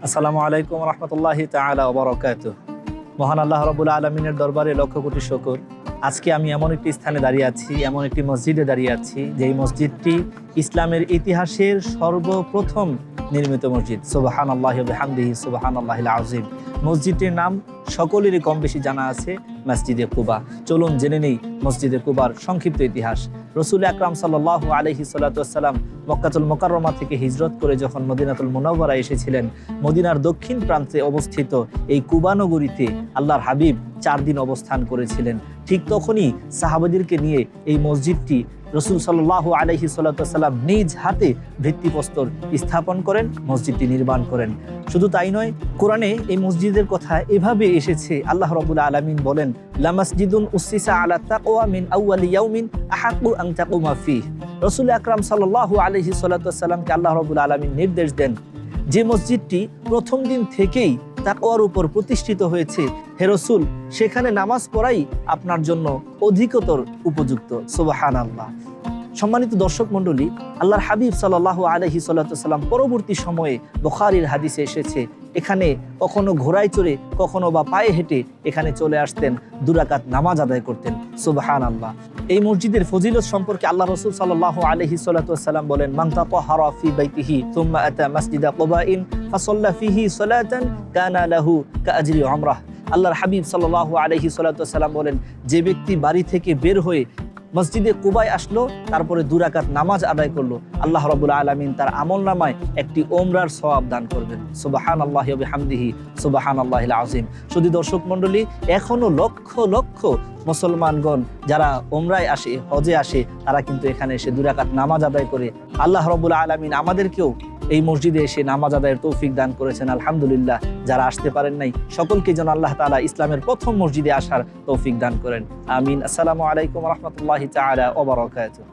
আসসালামু আলাইকুম রহমতুল্লাহি তাআলা ওয়া বারাকাতুহু। মহান আল্লাহ রাব্বুল আলামিনের দরবারে লক্ষ কোটি শুকর। আজকে আমি এমন একটি স্থানে দাঁড়িয়ে আছি, এমন একটি মসজিদে দাঁড়িয়ে আছি, যেই মসজিদটি ইসলামের ইতিহাসের সর্বপ্রথম নির্মিত মসজিদ। সুবহানাল্লাহি ওয়া বিহামদিহি সুবহানাল্লাহিল আযীম। মসজিদটির নাম সকলেরই কম বেশি জানা আছে, মসজিদে কুবা। চলুন জেনে নেই মসজিদে কুবার সংক্ষিপ্ত ইতিহাস। রাসূল আকরাম সাল্লাল্লাহু আলাইহি সাল্লাতু ওয়াসসালাম মক্কাতুল মুকাররমা থেকে হিজরত করে যখন মদিনাতুল মুনাওয়ারা এসেছিলেন, মদিনার দক্ষিণ প্রান্তে অবস্থিত এই কুবা নগরীতে আল্লাহর হাবিব 4 দিন অবস্থান করেছিলেন। ঠিক তখনই সাহাবাদেরকে নিয়ে এই মসজিদটি রাসূল সাল্লাল্লাহু আলাইহি সাল্লাতু ওয়াসসালাম নিজ হাতে ভিত্তিপ্রস্তর স্থাপন করেন, মসজিদটি নির্মাণ করেন। শুধু তাই নয়, কোরআনে এই মসজিদের কথা এভাবে এসেছে, আল্লাহ রাব্বুল আলামিন বলেন, লামাসজিদুন উসসিসা আলা তাকওয়া মিন আউয়ালি ইয়াউমিন আহাক্কু আন তাকুমা ফিহি। রাসূল আকরাম সাল্লাল্লাহু আলাইহি সাল্লাতু ওয়াসসালামকে আল্লাহ রাব্বুল আলামিন নির্দেশ দেন, যে মসজিদটি প্রথম দিন থেকেই তাকওয়ার উপর প্রতিষ্ঠিত হয়েছে, হে রাসূল, সেখানে নামাজ পড়াই আপনার জন্য অধিকতর উপযুক্ত। সুবহানাল্লাহ। সম্মানিত দর্শক মণ্ডলী, আল্লাহর হাবিব সাল্লাল্লাহু আলাইহি সাল্লাতু ওয়াসসালাম পরবর্তী সময়ে বুখারীর হাদিসে এসেছে, এখানে কখনো ঘোড়ায় চড়ে কখনো বা পায়ে হেঁটে এখানে চলে আসতেন, 2 রাকাত নামাজ আদায় করতেন। সুবহানাল্লাহ। এই মসজিদের ফজিলত সম্পর্কে আল্লাহ রাসূল সাল্লাল্লাহু আলাইহি সাল্লাতু ওয়াসসালাম বলেন, মান তাতাহহারা ফি বাইতিহি থুম্মা আতা মাসজিদা কুবাইন ফাসাল্লা ফিহি সালাতান কানা লাহু কাআজরি উমরাহ। আল্লাহর হাবিব সাল্লাল্লাহু আলাইহি সাল্লাতু ওয়াসসালাম বলেন, যে ব্যক্তি বাড়ি থেকে বের হয়ে মসজিদে কুবায় আসলো, তারপরে 2 রাকাত নামাজ আদায় করলো, আল্লাহ রাব্বুল আলামিন তার আমলনামায় একটি ওমরার সওয়াব দান করবেন। সুবহানাল্লাহি ওয়া বিহামদিহি সুবহানাল্লাহিল আযীম। শুধু দর্শক মণ্ডলী, এখনো লক্ষ লক্ষ মুসলমানগণ যারা ওমরায় আসে, হজে আসে, তারা কিন্তু এখানে এসে 2 রাকাত নামাজ আদায় করে। আল্লাহ রাব্বুল আলামিন আমাদেরকেও এই মসজিদে এসে নামাজ আদায়ের তৌফিক দান করেছেন, আলহামদুলিল্লাহ। যারা আসতে পারেন নাই, সকলকে যেন আল্লাহ তাআলা ইসলামের প্রথম মসজিদে আসার তৌফিক দান করেন। আমিন। আসসালামু আলাইকুম ওয়া রাহমাতুল্লাহি তাআলা ওয়া বারাকাতুহু।